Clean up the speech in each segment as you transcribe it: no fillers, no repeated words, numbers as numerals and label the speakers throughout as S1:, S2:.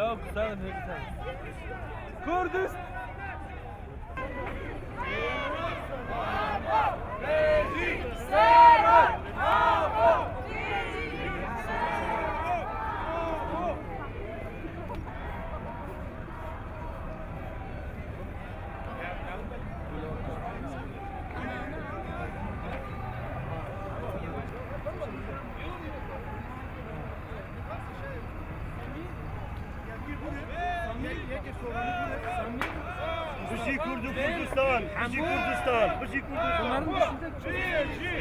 S1: Yok, sen Kurdistan.
S2: بشي كردستان بشي كردستان بشي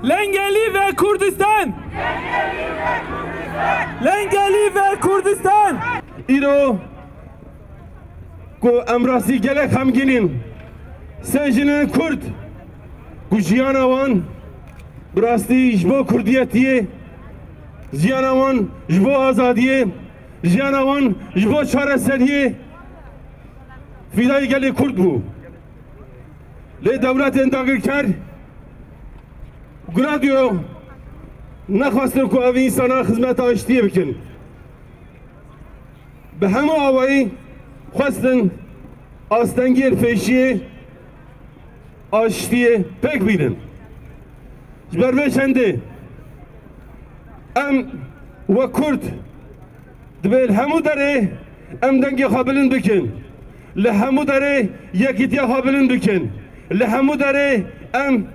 S1: لنگلی و کردستان لنگلی و کردستان
S3: ایرو کو امراسی گلک همگینین سنجنن کرد کو جیانوان براستی جبو کردیتیه جیانوان جبو آزادیه جیانوان جبو چارەسەریه فیدای گلی کرد بو لی دولت انداگر کرد گناه دیو نخواستن که اوی انسان خدمت آشتیه بکن به همه آوایی خواستن آستنگیر فیشیه آشتیه پک بیدن جبر بشنده ام و کرد دبیل همو داره ام دنگی خابلن بکن لهمو داره یکیتیا خابلن بکن لهمو داره ام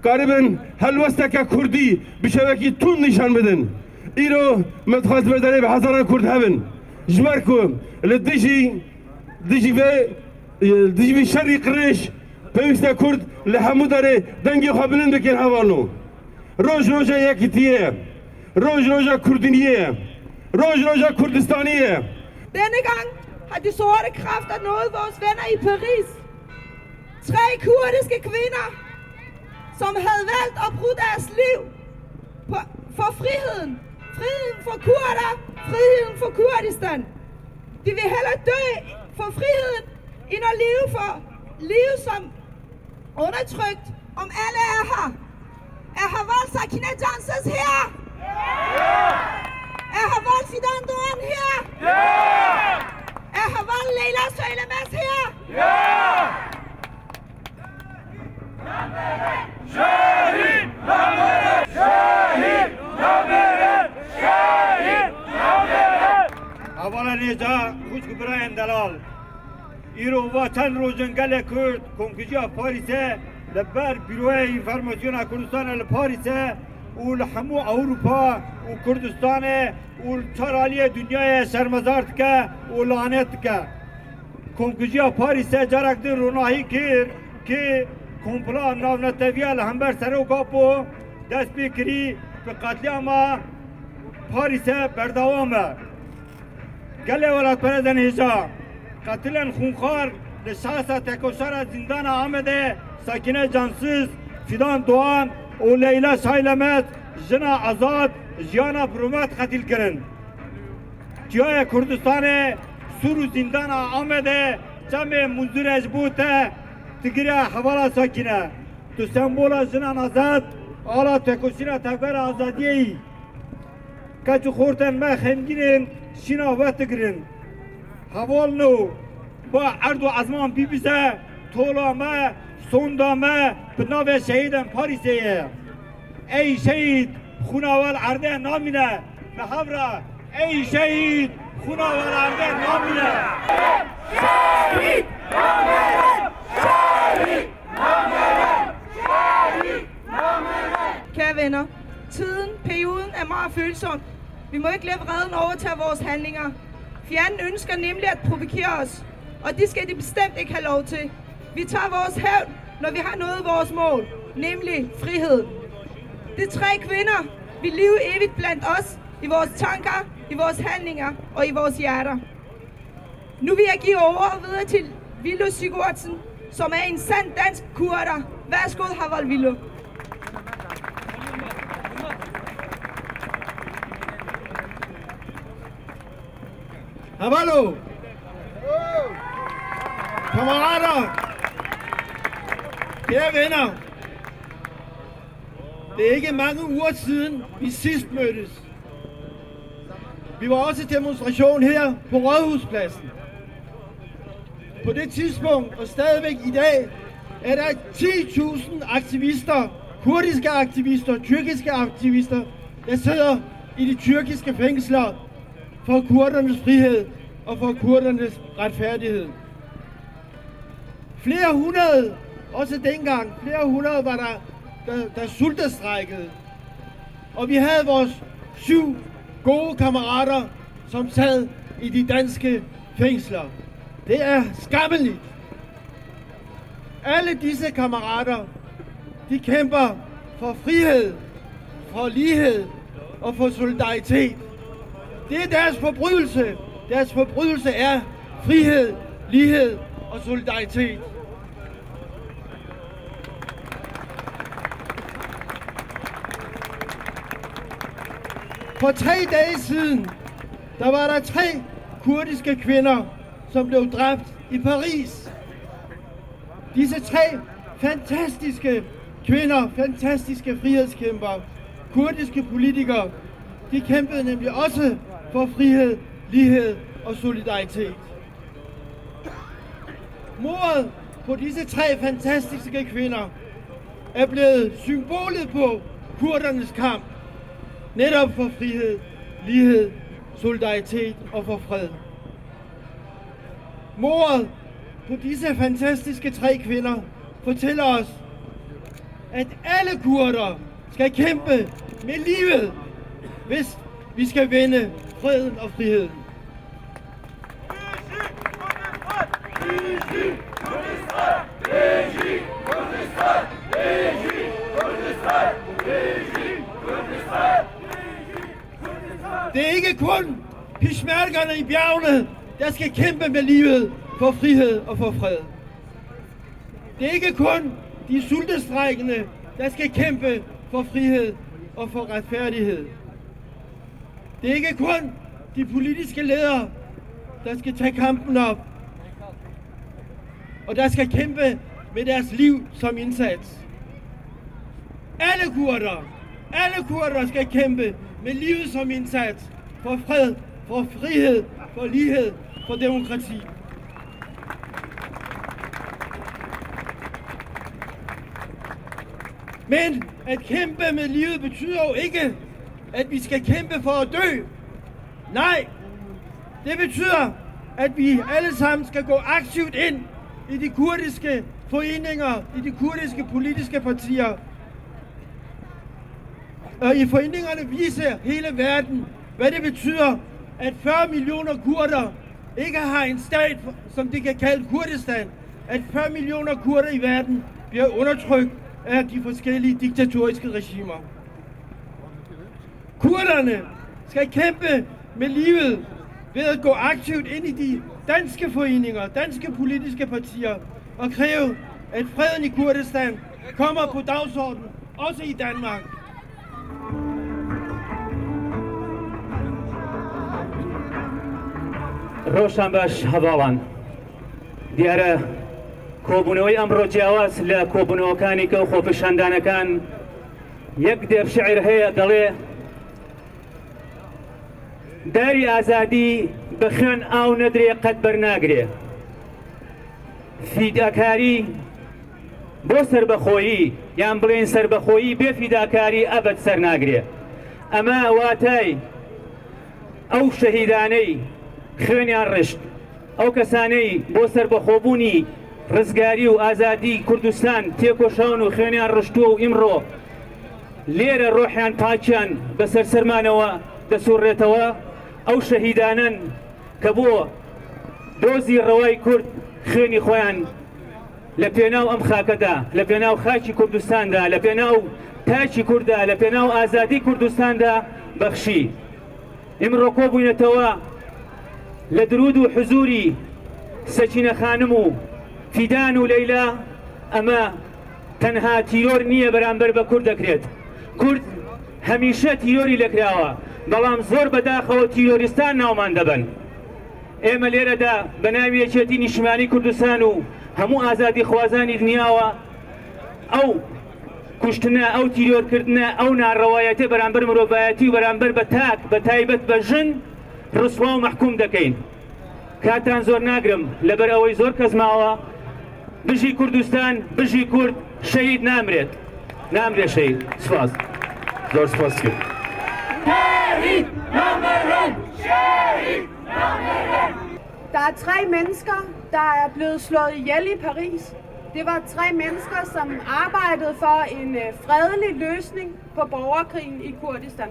S3: قریباً هلوسته که کردی بشوکی تون نشان بدن ایرو متخواست بداره به هزاران کرد هبن جبر کو دیجی به شری قرش پیوسته کرد لهمو داره دنگی خابلن بکن حوالو روز یکیتیه روز کردینیه روز کردستانیه.
S4: Denne gang har de sorte kræfter nået vores venner i Paris. 3 kurdiske kvinder, som havde valgt at bruge deres liv for friheden. Friheden for kurder, friheden for Kurdistan. De vil hellere dø for friheden, end at leve som undertrykt, om alle er her. Er her valgt Sakine Janses her? Er her valgt Fidan Doğan her? Er her valgt Leyla Söylemez her?
S2: شهید نامرد شهید نامرد شهید نامرد اولا نیجا خوشک برای دلال ایرو وطن رو جنگل کرد کنکجی پاریسه لبر بیروه انفرماسیون کردستان لپاریسه و لحمو اوروپا و کردستان و چرالی دنیای شرمزارت که و لعنت که کنکجی پاریسه جرک در روناهی کرد که کمپلا ناونتویال همبر سرو کاپو دست بکری به قتلیام پاریس بردوامه گله ولایت پردن هجا قتلن خونخوار لشخص تکوشار زندان آمده ساکنه جانسز فیدان دوان و لیلا شایلمت جنا آزاد جیانا پرومت قتل کرن جای کردستان سور زندان آمده جمع منظور اجبوته تگیره حوالا ساکنه تو سمبولا جنان آزاد آلا تکوشینا تفگر آزادیهی کچو خورتن ما خمگینن شینا و تگرن حوال نو با عرض و ازمان بی بیزه طولا ما سوندا ما بناو شهیدن پاریسیه ای شهید خوناوال عرده نامینه نحبرا ای شهید خوناوال عرده نامینه شهید نامینه
S4: Kære venner, perioden er meget følsom. Vi må ikke lade vreden overtage vores handlinger. Fjenden ønsker nemlig at provokere os, og det skal de bestemt ikke have lov til. Vi tager vores hævn, når vi har nået vores mål, nemlig frihed. De 3 kvinder vil leve evigt blandt os, i vores tanker, i vores handlinger og i vores hjerter. Nu vil jeg give ordet videre til Villo Sigurdsen, som er en sand dansk kurder. Værsgo, Haval Villo.
S2: Havalo! Kammerater! Kære venner! Det er ikke mange uger siden, vi sidst mødtes.
S5: Vi var også til demonstration her på Rådhuspladsen. På det tidspunkt, og stadigvæk i dag, er der 10.000 aktivister, kurdiske aktivister, tyrkiske aktivister, der sidder i de tyrkiske fængsler for kurdernes frihed og for kurdernes retfærdighed. Flere hundrede, også dengang, flere hundrede var der sultestrejkede. Og vi havde vores 7 gode kammerater, som sad i de danske fængsler. Det er skammeligt. Alle disse kammerater, de kæmper for frihed, for lighed og for solidaritet. Det er deres forbrydelse. Deres forbrydelse er frihed, lighed og solidaritet. For 3 dage siden, der var der 3 kurdiske kvinder, som blev dræbt i Paris. Disse 3 fantastiske kvinder, fantastiske frihedskæmpere, kurdiske politikere, de kæmpede nemlig også for frihed, lighed og solidaritet. Mordet på disse 3 fantastiske kvinder er blevet symbolet på kurdernes kamp, netop for frihed, lighed, solidaritet og for fred. Mordet på disse fantastiske 3 kvinder fortæller os, at alle kurder skal kæmpe med livet, hvis vi skal vinde freden og friheden. Det er ikke kun peshmergerne i bjergene, der skal kæmpe med livet for frihed og for fred. Det er ikke kun de sultestrejkende, der skal kæmpe for frihed og for retfærdighed. Det er ikke kun de politiske ledere, der skal tage kampen op, og der skal kæmpe med deres liv som indsats. Alle kurder skal kæmpe med livet som indsats for fred, for frihed, for lighed, for demokrati. Men at kæmpe med livet betyder jo ikke, at vi skal kæmpe for at dø. Nej, det betyder, at vi alle sammen skal gå aktivt ind i de kurdiske foreninger, i de kurdiske politiske partier. Og i foreningerne viser hele verden, hvad det betyder, at 40 millioner kurder ikke har en stat, som de kan kalde Kurdistan. At 40 millioner kurder i verden bliver undertrykt af de forskellige diktatoriske regimer. Kurderne skal kæmpe med livet ved at gå aktivt ind i de danske foreninger, danske politiske partier og kræve, at freden i Kurdistan kommer på dagsordenen, også i Danmark.
S6: ڕۆژان باش هەواڵان دیارە کۆبوونەوەی ئەمڕۆ جیاواز لە کۆبوونەوەکانی کە و خۆپیشاندانەکان یەک دێرشعر هەیە دەڵێ داری ئازادی بە خوێن ئاو نەدرێ قەت بەرناگرێ فیداکاری بۆ سەربەخۆیی یان بڵێن سەربەخۆیی بێ فیداکاری ئەبەت سەر ناگرێ ئەمە واتای ئەو شەهیدانەی خوێنیان ڕشت ئەو کەسانەی بۆ سەربەخۆبوونی ڕزگاری و ئازادی کوردستان تێکۆشان و خوێنیان ڕشتووە و ئیمڕۆ لێرە ڕۆحیان پاکیان بەسەر سەرمانەوە دەسوڕێتەوە ئەو شەهیدانن کە بۆ دۆزی ڕەوای کورد خوێنی خۆیان لە پێناو ئەم خاکەدا لە پێناو خاکی کوردستاندا لە پێناو تاچی کووردا لە پێناو ئازادی کوردستاندا بەخشی ئیمڕۆ کۆبووینەتەوە لە درود و حزوری سەکینە خانم و فیدان و لەیلا ئەمە تەنها تیرۆر نییە بەرامبەر بە کورد دەکرێت کورد هەمیشە تیرۆری لەکراوە بەڵام زۆر بەداخەوە تیرۆریستان ناومان دەبن ئێمە لێرەدا بە ناوی یەکێتی نیشتیمانی کوردستان و هەموو ئازادی خوازانی دنیاوە ئەو کوشتنە ئەو تیرۆرکردنە ئەو ناڕەوایەتە بەرامبەر مرۆڤایەتی و بەرامبەر بە تاک بە تایبەت بە ژن ڕسوا و مەحکوم دەکەین کاتان زۆر ناگرم لەبەر ئەوەی زۆر کەس ماوە بژی کوردستان بژی کورد شەهید نامرێت شەهید سپاس
S3: زۆر سپاس کرد.
S7: Der er 3 mennesker, der er blevet slået ihjel i Paris. Det var 3 mennesker, som arbejdede for en fredelig løsning på borgerkrigen i Kurdistan.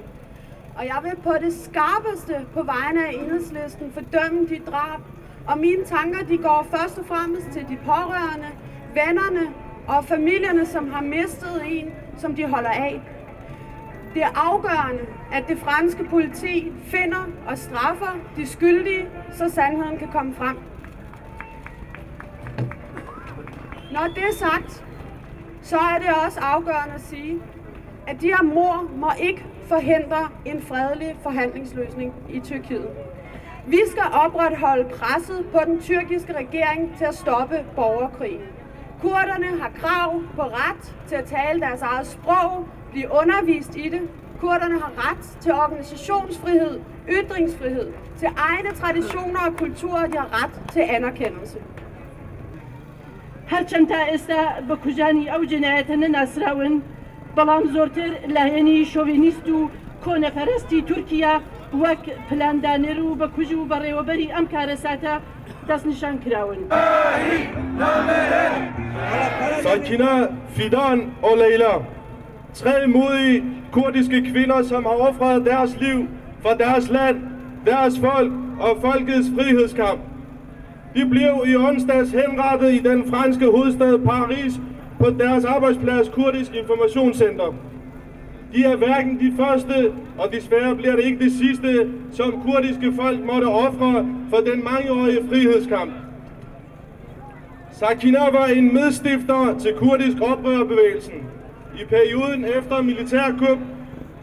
S7: Og jeg vil på det skarpeste på vegne af Enhedslisten fordømme de drab. Og mine tanker, de går først og fremmest til de pårørende, vennerne og familierne, som har mistet en, som de holder af. Det er afgørende, at det franske politi finder og straffer de skyldige, så sandheden kan komme frem. Når det er sagt, så er det også afgørende at sige, at de her mord må ikke forhindre en fredelig forhandlingsløsning i Tyrkiet. Vi skal opretholde presset på den tyrkiske regering til at stoppe borgerkrigen. Kurderne har krav på ret til at tale deres eget sprog, blive undervist i det. Kurderne har ret til organisationsfrihed, ytringsfrihed, til egne traditioner og kulturer, de har ret til anerkendelse.
S8: هەرچەند تا ئێستا بە کوژانی ئەو جنایەتە نەناسراون بەڵام زۆرتر لایەنی شۆڤینیست و کۆنەپەرستی تورکیا وەک پلاندانێر و بە کوژ و بەڕێوەبەری ئەم کارەساتە دەستنیشان کراون.
S3: Sakina, Fidan og Leila. 3 modige kurdiske kvinder, som har ofret deres liv for deres land, deres folk og folkets frihedskamp. De blev i onsdags henrettet i den franske hovedstad Paris på deres arbejdsplads Kurdisk Informationscenter. De er hverken de første, og desværre bliver det ikke det sidste, som kurdiske folk måtte ofre for den mangeårige frihedskamp. Sakina var en medstifter til kurdisk oprørbevægelsen. I perioden efter militærkup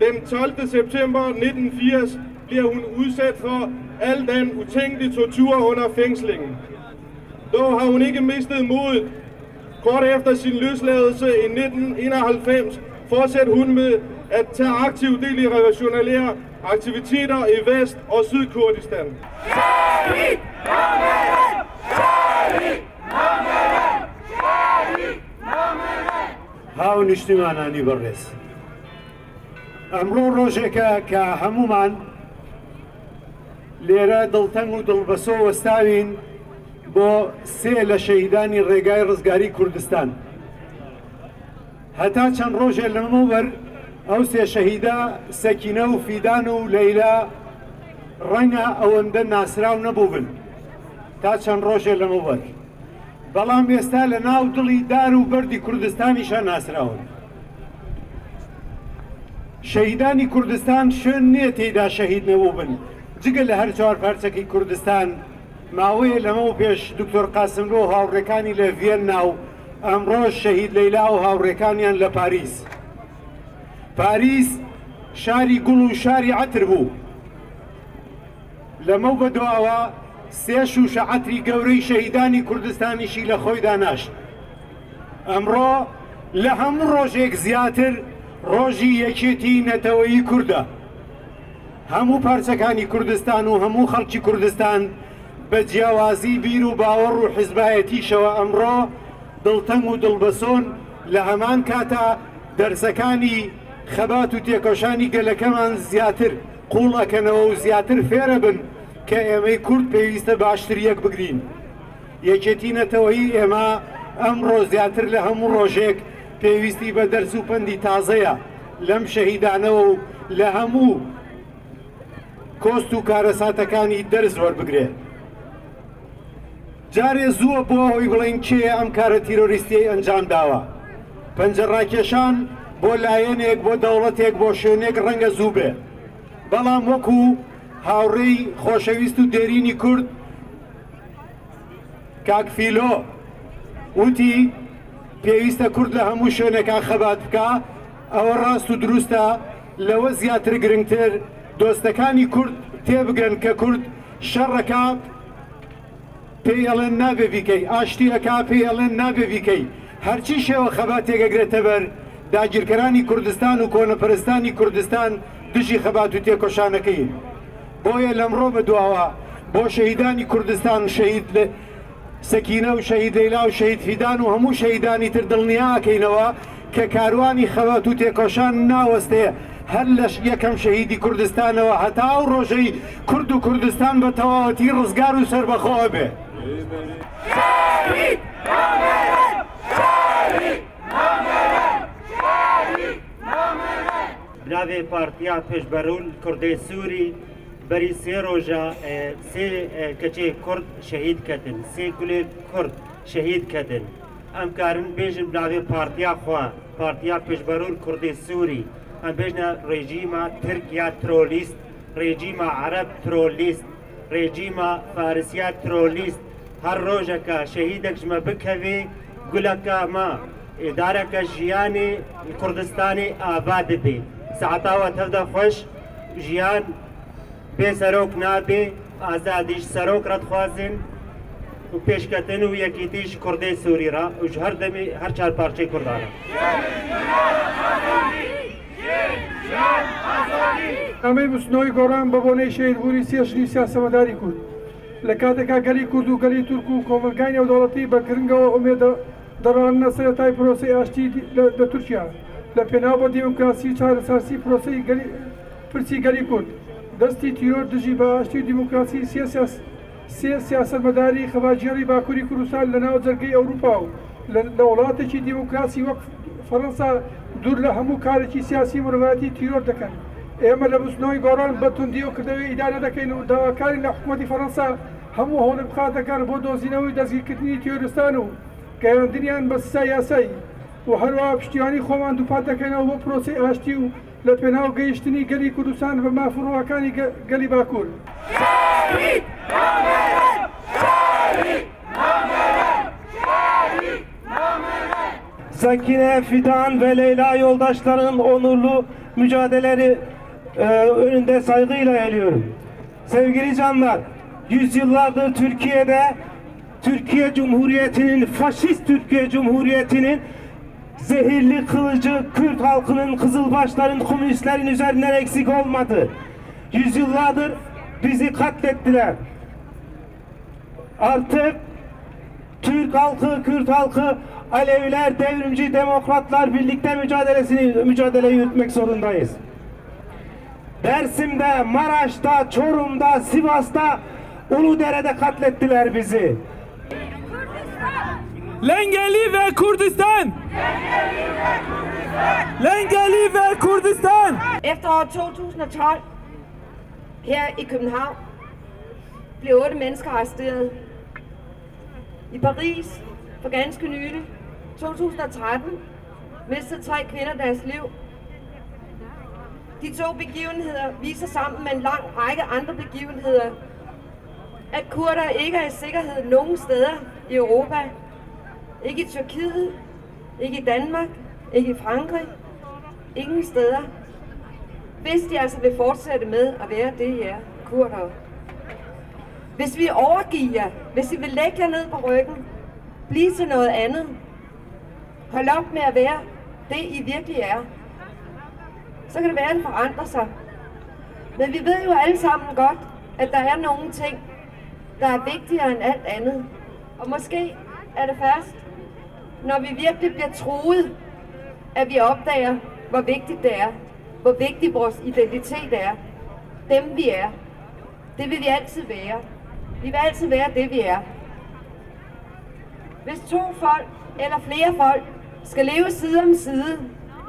S3: den 12. september 1980 bliver hun udsat for al den utænkelige tortur under fængslingen. Dog har hun ikke mistet modet. Kort efter sin løsladelse i 1991 fortsatte hun med at tage aktiv del i revolutionære aktiviteter i Vest- og Sydkurdistan.
S9: هاو نیشتیمانانی بەڕێز ئەمڕۆ ڕۆژێکە کە هەمومان لێرە دڵتەنگ و دڵبەسۆ وەستاوین بۆ 3 لە شەهیدانی ڕێگای ڕزگاری کوردستان. هەتا چەند ڕۆژێ لەمەوبەر ئەو 3 شەهیدە سەکینە و فیدان و لەیلا ڕەنگە ئەوەندە ناسراو نەبوو بن تا چەند ڕۆژێ لەمەوبەر. بەڵام ئێستا لە ناو دڵی دار و بەردی کوردستانیشە ناسراون. شەهیدانی کوردستان شوێن نییە تێیدا شەهید نەبوو بن جگە لە هەر 4 پارچەکەی کوردستان ماوەیە لەمەوە پێش دکتۆر قاسملۆ و هاوڕێکانی لە ڤێننا و ئەمڕۆ شەهید لەیلا و هاوڕێکانیان لە پاریس. پاریس شاری گوڵ و شاری عەتر بوو. لەمەو بەدواوە 3 شوشە عەتری گەورەی شەهیدانی کوردستانیشی لە خۆی داناشت. ئەمڕۆ لە هەموو ڕۆژێک زیاتر ڕۆژی یەکێتی نەتەوەیی کووردە. هەموو پارچەکانی کوردستان و هەموو خەڵکی کوردستان بە جیاوازی بیر و باوەڕ و حیزبایەتیشەوە ئەمڕۆ دڵتەنگ و دڵبەسۆن لە هەمان کاتە دەرسەکانی خەبات و تێکۆشانی گەلەکەمان زیاتر قوڵ ئەکەنەوە و زیاتر فێرە بن کە ئێمەی کورد پێویستە باشتر یەک بگرین. یەکێتی نەتەوەیی ئێمە ئەمڕۆ زیاتر لە هەموو ڕۆژێک پێویستی بە دەرس و پەندی تازەیە لەم شەهیدانەوە و لە هەموو کۆست و کارەساتەکانی دەرس وەربگرێت. جارێ زووە بۆ ئەوەی بڵێن کێیە ئەم کارە تیرۆریستیەی ئەنجام داوە. پەنجەڕاکێشان بۆ لایەنێک بۆ دەوڵەتێک بۆ شوێنێک ڕەنگە زوو بێ. بەڵام وەکو هاوڕێی خۆشەویست و دێرینی کورد کاک فیلۆ وتی پێویستە کورد لە هەموو شوێنێکا خەبات بکە، ئەوە ڕاست و دروستە. لەوە زیاتر گرنگتر دۆستەکانی کورد تێبگەن کە کورد شەڕەکە پێی ئەڵێن نابێ بیکەی، ئاشتیەکە پێی ئەڵێن نابێ بیکەی. هەرچی شێوە خەبات تێگەگرێتە بەر داگیرکەرانی کوردستان و کۆنەپەرستانی کوردستان دژی خەبات و تێکۆشانەکەین. بۆیە لەمڕۆ بەدواوە بۆ شەهیدانی کوردستان شەهید سەکینە و شەهید لەیلا و شەهید فیدان و هەموو شەهیدانی تر دڵنیاکەینەوە کە کاروانی خەوەت و تێکۆشان ناوەستێ هەر لە یەکەم شەهیدی کوردستانەوە هەتا و ڕۆژەی کورد و کوردستان بە تەواوەتی ڕزگار و سەربەخۆ بێ.
S2: Navê Partiya Pêşberûn Kurdê Sûrî berî sê roja sê keçê Kurd şehîd ketin, sê gulê Kurd şehîd ketin. Em karin bêjin navê Partiya xwe, Partiya Pêşberûn Kurdê Sûrî. Em bêjne rejîma Tirkiya trolîst, rejîma Ereb trolîst, rejîma Farisiya trolîst. Her rojeka şehîdek ji me bikevê guleka me êdareka jiyanê Kurdistanê ava dibe. Saeta we tevde xweş jiyan bê serok nabe, azadî ji serok re dixwazin û pêşketin û yekîtî ji Kurdê Sûrî re û ji her demê her çar parçeyê Kurdan re.
S10: ئەمەی بستنەوەی گۆڕان بە بۆنەی شەهیدبوونی سێشنی سیاسەمەداری کورد لە کاتێکا گەلی کورد و گەلی تورک و کۆمەلگای نێودەوڵەتی بە گرنگەوە ئومێدە دەڕواننە سەرەتای پرۆسەی ئاشتی لە تورکیا لە پێناو بە دیموکراسی چارەساسی پرۆسەی پرسی گەلی کورد دەستی تیرۆر دژی بە ئاشتی و دیموکراسی سێ سیاسەتمەداری خەباجێڕی باکووری کوردستان لە ناو جەرگەی ئەوروپا و لە وڵاتێکی دیموکراسی وەک فەڕەنسا دوور لە هەموو کارێکی سیاسی مرۆڤایەتی تیرۆر دەکەن. ئێمە لە بستنەوەی گۆڕان بە توندی و کردەوەی ئیدارە دەکەین و داواکاری لە حکوومەتی فەڕەنسا هەموو هەوڵ بخاتەکان بۆ دۆزینەوەی دەستگیرکردنی تیۆرستان و گەیاندنیان بە سزای یاسایی و هەروەها پشتیوانی خۆمان دووپات دەکەینەوە بۆ پرۆسەی ئاشتی و لە پێناو گەیشتنی گەلی کوردستان بە مافڕۆوەکانی گەلی باکوور.
S11: Sakine, Fidan ve Leyla yoldaşların onurlu mücadeleleri önünde saygıyla eğiliyorum. Sevgili canlar, yüzyıllardır Türkiye Cumhuriyeti'nin, faşist Türkiye Cumhuriyeti'nin zehirli kılıcı Kürt halkının, Kızılbaşların, komünistlerin üzerinden eksik olmadı. Yüzyıllardır bizi katlettiler. Artık Türk halkı, Kürt halkı, Aleviler, devrimci, demokratlar birlikte mücadele yürütmek zorundayız. Dersim'de, Maraş'ta, Çorum'da, Sivas'ta, Uludere'de katlettiler bizi.
S1: Lengeli ve Kurdistan! Lengeli ve Kurdistan!
S12: Efter år 2012 her i København blev 8 mennesker arresteret. I Paris for ganske nylig, 2013, mistede 3 kvinder deres liv. De 2 begivenheder viser sammen med en lang række andre begivenheder, at kurder ikke er i sikkerhed nogen steder i Europa. Ikke i Tyrkiet, ikke i Danmark, ikke i Frankrig, ingen steder. Hvis de altså vil fortsætte med at være det, I er, kurdere. Hvis vi overgiver jer, hvis I vil lægge jer ned på ryggen, blive til noget andet, hold op med at være det, I virkelig er, så kan det være, at det forandrer sig. Men vi ved jo alle sammen godt, at der er nogle ting, der er vigtigere end alt andet. Og måske er det først, når vi virkelig bliver truet, at vi opdager, hvor vigtigt det er, hvor vigtig vores identitet er, dem vi er. Det vil vi altid være. Vi vil altid være det, vi er. Hvis 2 folk eller flere folk skal leve side om side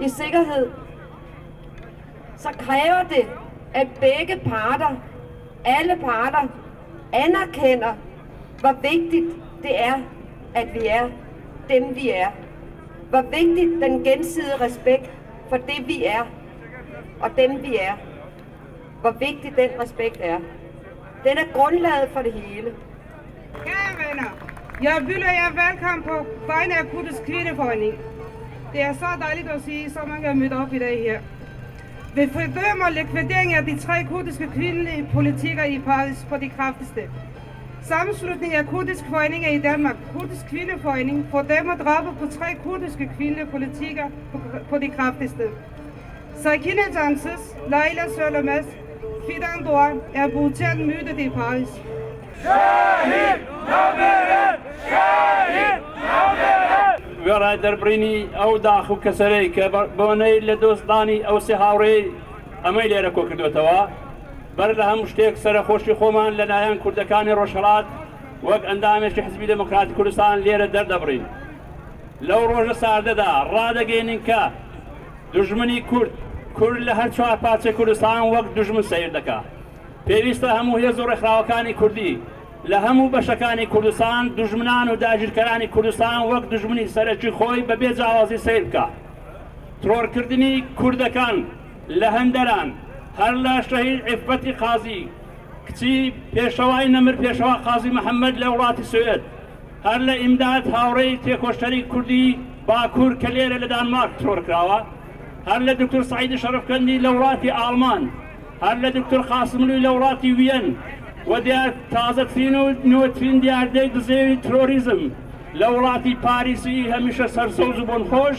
S12: i sikkerhed, så kræver det, at begge parter, alle parter, anerkender, hvor vigtigt det er, at vi er dem, vi er. Hvor vigtigt den gensidige respekt for det, vi er, og dem, vi er. Hvor vigtig den respekt er. Den er grundlaget for det hele.
S13: Kære venner, jeg byder jer velkommen på vegne af Kurdisk Kvindeforening. Det er så dejligt at sige, så mange er mødt op i dag her. Vi fordømmer likvideringen af de 3 kurdiske kvindelige politikere i Paris på de kraftigste. Sammenslutningen af kurdiske foreninger i Danmark, Kurdisk Kvindeforening, fordømmer drabet på 3 kurdiske kvindelige politikere på de kraftigste. Sakine Janses, Laila Sölmez, Fidan Doan er blevet til at møde det i Paris.
S2: شاهين نامرن شاهين نامرن
S6: وێڕای دەربڕینی ئەو داخ و کەسەرەی کە بۆنەی لە دۆستدانی ئەو سێ هاوڕێی ئەمەی لێرە کۆ کردوێتەوە بەر لە هەموو شتێک سەرخۆشی خۆمان لەلایەن کوردەکانی ڕۆژهەڵات وەک ئەندامێکی حزبی دموکراتی کوردستان لێرە دەردەبڕین. لەو ڕۆژە ساردەدا ڕادەگەینین کە دوژمنی کورد لە هەر چوار پارچەی کوردستان وەک دوژمن سەیر دەکات. پێویستە هەموو هێز و ڕێکخراوەکانی کوردی لە هەموو بەشەکانی کوردستان دوژمنان و داگیرکەرانی کوردستان وەک دوژمنی سەرەکی خۆی بەبێ جیاوازی سیر بکات. ترۆرکردنی کوردەکان لە هەندەران هەر لە شەهید عیفەتی قازی کچی پێشەوای نەمر پێشەوا قازی محەممەد لە وڵاتی سوێد هەر لە ئیمداد هاوڕێی تێکۆشتەری کوردی باکوور کە لێرە لە دانمارک ترۆرکراوە هەر لە دکتۆر سعیدی شەرەفکەندی لە وڵاتی ئاڵمان هەر لە دکتۆر قاسملووی لە وڵاتی ویەن و دیار تازەترین و نوێترین دیاردەی دزێوی ترۆریزم لە وڵاتی پاریسی هەمیشە سەرسەوز و بۆنخۆش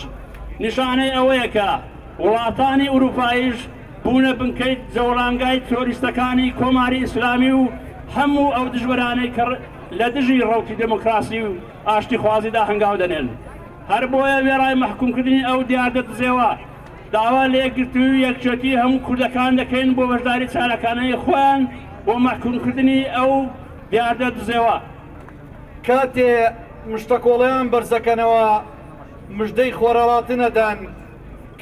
S6: نیشانەی ئەوەیە کە وڵاتانی ئوروپاییش بوونە بنکەی جەوڵانگای ترۆریستەکانی کۆماری ئیسلامی و هەموو ئەو دژوەرانەی کە لە دژی ڕەوتی دموکراسی و ئاشتی خوازیدا هەنگاو دەنێن. هەر بۆیە وێڕای مەحکومکردنی ئەو دیاردە دزێوە داوا لە یەکگرتووی یەکچۆتی هەموو کوردەکان دەکەین بۆ بەشداری چارەکانەی خۆیان بۆ مەحکومکردنی ئەو دیاردە دزێوە.
S14: کاتێ مشتەکۆڵیان بەرزەکەنەوە مژدەی خۆرەڵاتنەدان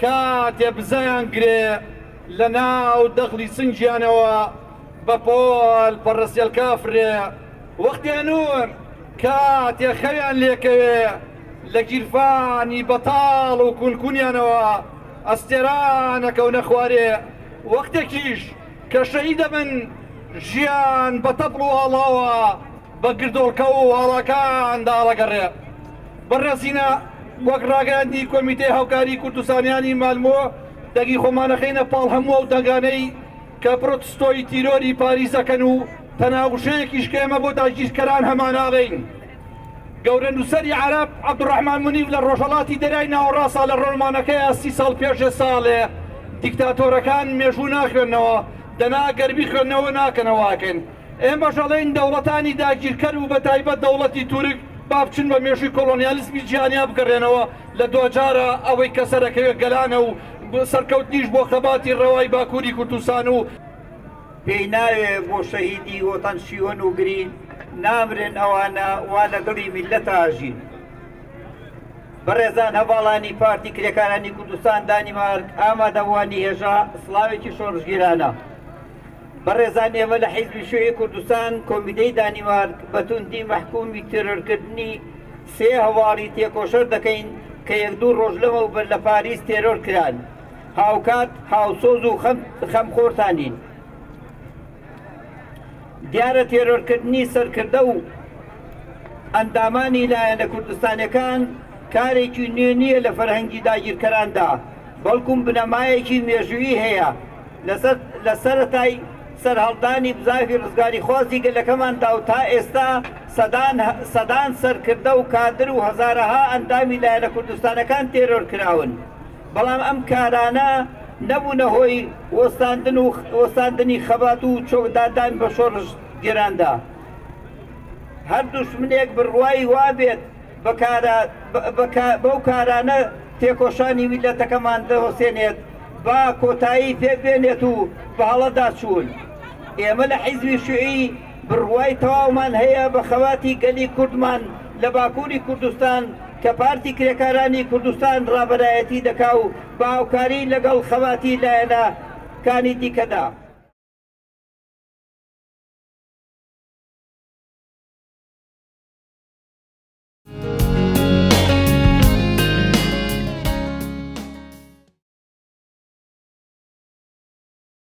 S14: کاتێ بزایان گرێ لە ناو دەخلی سنجیانەوە بە پۆل پەڕەسیەل کافرێ وەختیانور کاتێ خەویان لێکەوێ لە گیرفانی بەتاڵ و کونکونیانەوە ئەستێرانەکەونە خوارێ وەختێکیش کە شەهید دەبن ژیان بە تەپڵ و هەڵاوە بە گردۆڵکە و هەڵاکان داڵەگەڕێ. بەڕێزینە وەک ڕاگەاندی کۆمیتەی هاوکاری کوردستانیانی مالمۆ دەگی خۆمانەخینە پاڵ هەموو ئەو دەنگانەی کە پرۆتستۆی تیرۆری پاریزەکەن و تەناوشەیەکیش کە ئێمە بۆ داگیرکەران هەماناغین. گەورە نووسەری عەرەب عەبدوڕەحمان منیف لە ڕۆژهەڵاتی دەرای ناوەڕاستە لە ڕۆمانەکەیە 30 ساڵ پێش ساڵێ دیکتاتۆرەکان مێژوو ناخوێنەوە دەنا گەربی خوێندنەوە ناکەنەوەکەن. ئێمە ژەڵێن دەوڵەتانی داگیرکەر و بە تایبەت دەوڵەتی تورک با بچن بە مێژووی کۆڵۆنیالیزمی جیهانیا بگەڕێنەوە لە دوجارە ئەوەی کە سەرەکەوێت گەلانە و سەرکەوتنیش بۆ خەباتی ڕەوای باکووری کوردستان و
S15: پێی ناوێ بۆ شەهیدی وەتەن شیوەن و گرین نامرێن ئەوانە وا لەگەڵی میلەتە ئاژین. بەڕێزان هەواڵانی پارتی کرێکارانی کوردستان دانیمارک ئامادەبووانی هێژا سڵاوێکی شۆڕژگیرانە. بەڕێزان ئێمە لە حیزبی شوێی کوردستان کۆمیتەی دانیمارک بەتوندی مەحکومی تێرۆرکردنی سێ هەواڵی تێکۆشەر دەکەین کە یەک دوو ڕۆژ لەمەوبەر لە پاریس تێرۆر کران هاوکات هاوسۆز و خەمخۆرتانین. دیارە تێرۆرکردنی سەرکردە و ئەندامانی لایەنە کوردستانیەکان کارێکی نوێ نییە لە فەرهەنگی داگیرکەراندا بەڵکوم بنەمایەکی مێژووی هەیە لە سەرەتای سەرهەڵدانی بزاوی ڕزگاری خوازی گەلەکەماندا و تا ئێستا سەدان سەرکردە و کادر و هەزارەها ئەندامی لایەنە کوردستانەکان تێرۆر کراون. بەڵام ئەم کارانە نەبوونە هۆی وەستاندنی خەبات و چۆکدادان بە شۆڕژ گێراندا. هەر دوژمنێک بڕوایی وابێت بەو کارانە تێکۆشانی میلەتەکەمان دەوەسێنێت با کۆتایی پێبێنێت و بە هەڵەدا چوون. ئێمە لە حیزبی شوێی بڕوای تەواومان هەیە بە خەواتی گەلی کوردمان لە باکووری کوردستان کە پارتی کرێکارانی کوردستان ڕابەرایەتی دەکا و باوکاری لەگەڵ خەواتی لایەنەکانی دیکەدا.